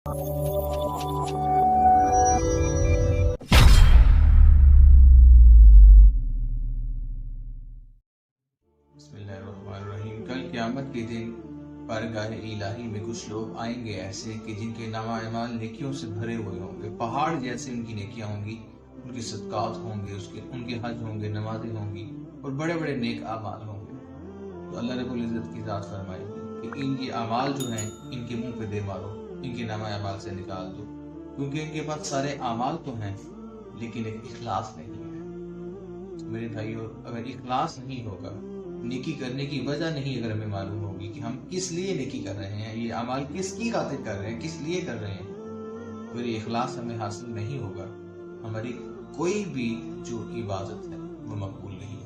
بسم اللہ الرحمن الرحیم۔ کل قیامت کے دن بارگاہ الہی میں کچھ لوگ آئیں گے ایسے کہ جن کے نامہ اعمال نیکیوں سے بھرے ہوئے ہوں گے، پہاڑ جیسے ان کی نیکیاں ہوں گی، ان کے صدقات ہوں گے، ان کے حج ہوں گے، نمازیں ہوں گی اور بڑے بڑے نیک اعمال ہوں گے۔ تو اللہ رب العزت کی ذات فرمائے گی کہ ان کے اعمال جو ہیں ان کے منہ پہ دے مارو، ان کے نامہ اعمال سے نکال دو، کیونکہ ان کے پاس سارے اعمال تو ہیں لیکن ایک اخلاص نہیں ہے۔ میرے بھائیو، اگر اخلاص نہیں ہوگا، نیکی کرنے کی وجہ نہیں اگر ہمیں معلوم ہوگی کہ ہم کس لیے نیکی کر رہے ہیں، یہ اعمال کس کی خاطر کر رہے ہیں، کس لیے کر رہے ہیں، اگر یہ اخلاص ہمیں حاصل نہیں ہوگا، ہماری کوئی بھی جو عبادت ہے وہ مقبول نہیں